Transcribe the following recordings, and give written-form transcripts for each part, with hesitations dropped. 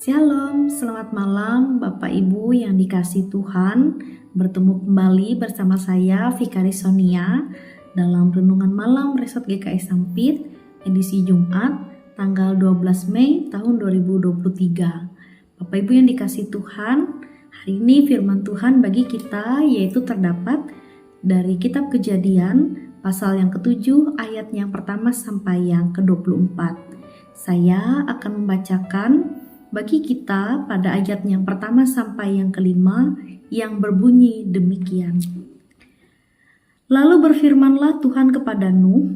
Shalom, selamat malam Bapak Ibu yang dikasihi Tuhan. Bertemu kembali bersama saya Fikari Sonia dalam Renungan Malam Resort GKI Sampit edisi Jumat tanggal 12 Mei tahun 2023. Bapak Ibu yang dikasihi Tuhan, hari ini firman Tuhan bagi kita yaitu terdapat dari kitab Kejadian pasal yang ke-7 ayat yang pertama sampai yang ke-24. Saya akan membacakan bagi kita pada ayat yang pertama sampai yang kelima yang berbunyi demikian. Lalu berfirmanlah Tuhan kepada Nuh,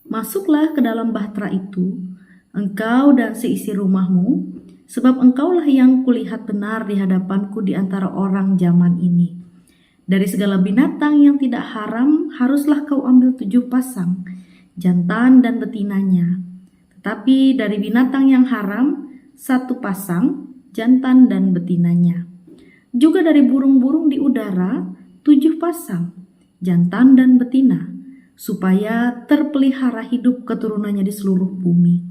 masuklah ke dalam bahtera itu, engkau dan seisi rumahmu, sebab engkaulah yang kulihat benar di hadapanku di antara orang zaman ini. Dari segala binatang yang tidak haram haruslah kau ambil 7 pasang, jantan dan betinanya. Tetapi dari binatang yang haram 1 pasang, jantan dan betinanya. Juga dari burung-burung di udara 7 pasang, jantan dan betina, supaya terpelihara hidup keturunannya di seluruh bumi.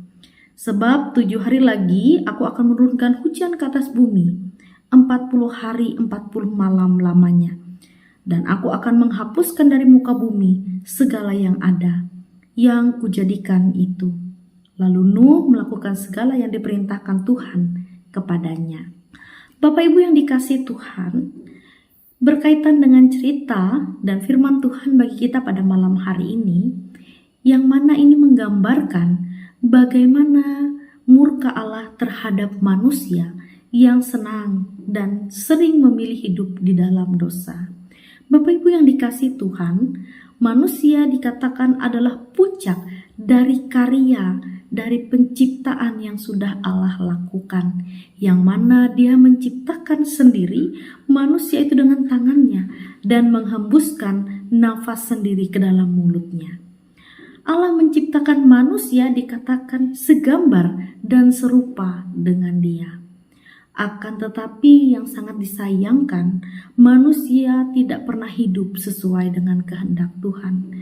Sebab 7 hari lagi aku akan menurunkan hujan ke atas bumi, 40 hari 40 malam lamanya. Dan aku akan menghapuskan dari muka bumi segala yang ada, yang kujadikan itu. Lalu Nuh melakukan segala yang diperintahkan Tuhan kepadanya. Bapak Ibu yang dikasihi Tuhan, berkaitan dengan cerita dan firman Tuhan bagi kita pada malam hari ini, yang mana ini menggambarkan bagaimana murka Allah terhadap manusia yang senang dan sering memilih hidup di dalam dosa. Bapak Ibu yang dikasihi Tuhan, manusia dikatakan adalah puncak dari karya, dari penciptaan yang sudah Allah lakukan, yang mana Dia menciptakan sendiri manusia itu dengan tangannya dan menghembuskan nafas sendiri ke dalam mulutnya. Allah menciptakan manusia dikatakan segambar dan serupa dengan Dia. Akan tetapi yang sangat disayangkan, manusia tidak pernah hidup sesuai dengan kehendak Tuhan.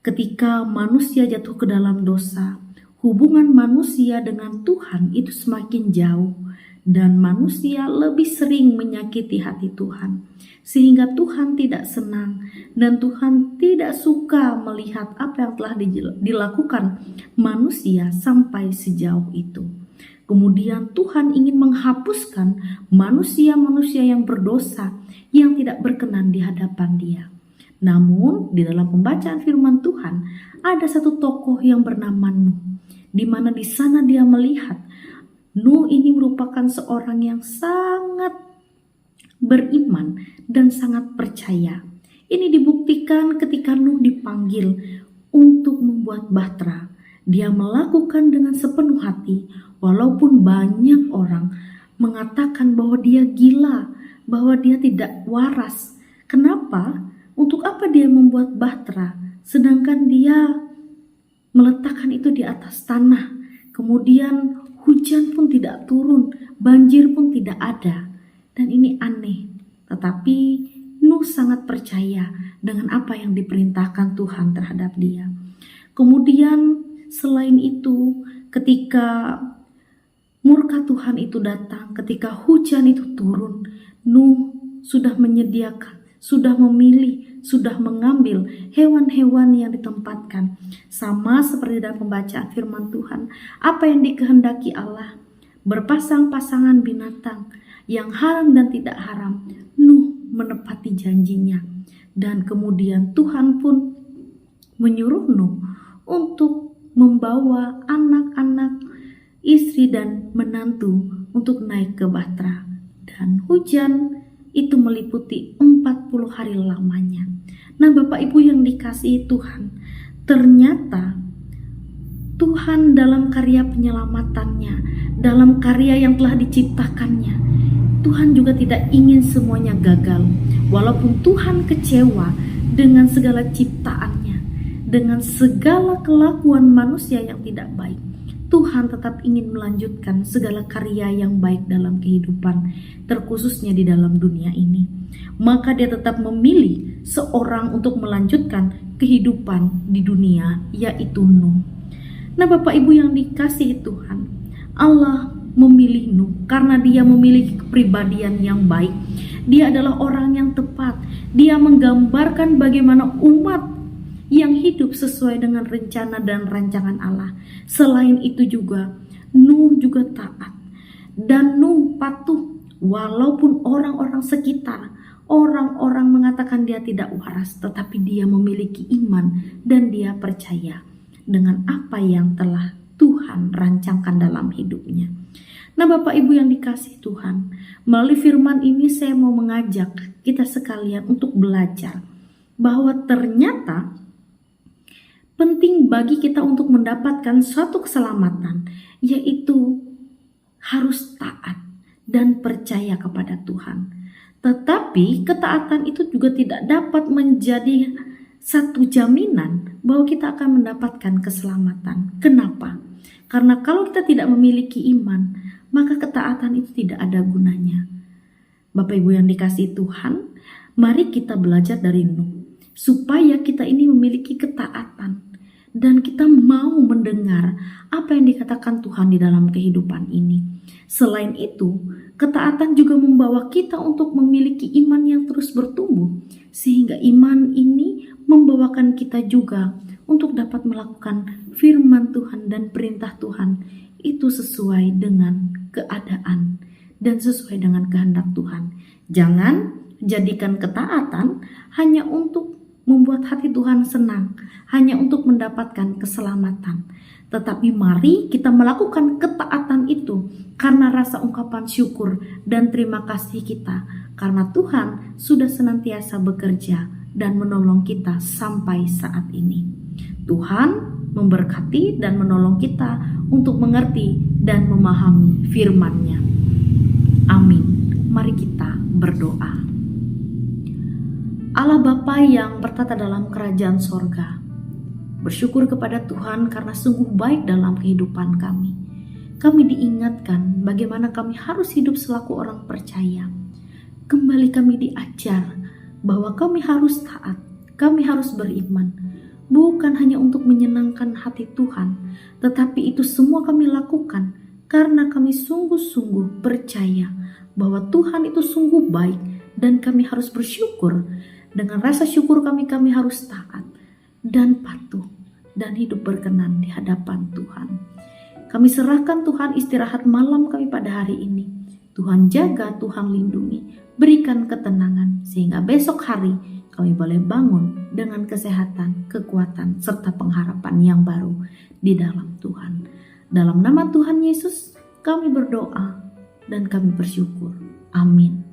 Ketika manusia jatuh ke dalam dosa, hubungan manusia dengan Tuhan itu semakin jauh dan manusia lebih sering menyakiti hati Tuhan, sehingga Tuhan tidak senang dan Tuhan tidak suka melihat apa yang telah dilakukan manusia sampai sejauh itu. Kemudian Tuhan ingin menghapuskan manusia-manusia yang berdosa yang tidak berkenan di hadapan Dia. Namun di dalam pembacaan firman Tuhan ada satu tokoh yang bernama Nuh, di mana di sana dia melihat Nuh ini merupakan seorang yang sangat beriman dan sangat percaya. Ini dibuktikan ketika Nuh dipanggil untuk membuat bahtera. Dia melakukan dengan sepenuh hati, walaupun banyak orang mengatakan bahwa dia gila, bahwa dia tidak waras. Kenapa? Untuk apa dia membuat bahtera? Sedangkan dia meletakkan itu di atas tanah. Kemudian hujan pun tidak turun, banjir pun tidak ada. Dan ini aneh. Tetapi Nuh sangat percaya dengan apa yang diperintahkan Tuhan terhadap dia. Kemudian selain itu, ketika murka Tuhan itu datang, ketika hujan itu turun, Nuh sudah menyediakan, sudah memilih, sudah mengambil hewan-hewan yang ditempatkan. Sama seperti dalam pembacaan firman Tuhan, apa yang dikehendaki Allah, berpasang-pasangan binatang yang haram dan tidak haram, Nuh menepati janjinya. Dan kemudian Tuhan pun menyuruh Nuh untuk membawa anak-anak, istri dan menantu untuk naik ke bahtera. Dan hujan itu meliputi 40 hari lamanya. Nah Bapak Ibu yang dikasihi Tuhan, ternyata Tuhan dalam karya penyelamatannya, dalam karya yang telah diciptakannya, Tuhan juga tidak ingin semuanya gagal. Walaupun Tuhan kecewa dengan segala ciptaannya, dengan segala kelakuan manusia yang tidak baik, Tuhan tetap ingin melanjutkan segala karya yang baik dalam kehidupan, terkhususnya di dalam dunia ini. Maka Dia tetap memilih seorang untuk melanjutkan kehidupan di dunia, yaitu Nuh. Nah Bapak Ibu yang dikasihi Tuhan, Allah memilih Nuh karena dia memiliki kepribadian yang baik. Dia adalah orang yang tepat. Dia menggambarkan bagaimana umat yang hidup sesuai dengan rencana dan rancangan Allah. Selain itu juga, Nuh juga taat. Dan Nuh patuh walaupun orang-orang sekitar, orang-orang mengatakan dia tidak waras, tetapi dia memiliki iman dan dia percaya dengan apa yang telah Tuhan rancangkan dalam hidupnya. Nah, Bapak Ibu yang dikasihi Tuhan, melalui firman ini saya mau mengajak kita sekalian untuk belajar bahwa ternyata penting bagi kita untuk mendapatkan suatu keselamatan, yaitu harus taat dan percaya kepada Tuhan. Tetapi ketaatan itu juga tidak dapat menjadi satu jaminan bahwa kita akan mendapatkan keselamatan. Kenapa? Karena kalau kita tidak memiliki iman, maka ketaatan itu tidak ada gunanya. Bapak Ibu yang dikasihi Tuhan, mari kita belajar dari Nuh supaya kita ini memiliki ketaatan dan kita mau mendengar apa yang dikatakan Tuhan di dalam kehidupan ini. Selain itu, ketaatan juga membawa kita untuk memiliki iman yang terus bertumbuh, sehingga iman ini membawakan kita juga untuk dapat melakukan firman Tuhan dan perintah Tuhan itu sesuai dengan keadaan dan sesuai dengan kehendak Tuhan. Jangan jadikan ketaatan hanya untuk membuat hati Tuhan senang, hanya untuk mendapatkan keselamatan. Tetapi mari kita melakukan ketaatan itu karena rasa ungkapan syukur dan terima kasih kita, karena Tuhan sudah senantiasa bekerja dan menolong kita sampai saat ini. Tuhan memberkati dan menolong kita untuk mengerti dan memahami firman-Nya. Amin. Mari kita berdoa. Allah Bapa yang bertata dalam kerajaan sorga, bersyukur kepada Tuhan karena sungguh baik dalam kehidupan kami. Kami diingatkan bagaimana kami harus hidup selaku orang percaya. Kembali kami diajar bahwa kami harus taat, kami harus beriman. Bukan hanya untuk menyenangkan hati Tuhan, tetapi itu semua kami lakukan karena kami sungguh-sungguh percaya bahwa Tuhan itu sungguh baik dan kami harus bersyukur. Dengan rasa syukur kami harus taat dan patuh dan hidup berkenan di hadapan Tuhan. Kami serahkan Tuhan istirahat malam kami pada hari ini. Tuhan jaga, Tuhan lindungi, berikan ketenangan sehingga besok hari kami boleh bangun dengan kesehatan, kekuatan, serta pengharapan yang baru di dalam Tuhan. Dalam nama Tuhan Yesus kami berdoa dan kami bersyukur. Amin.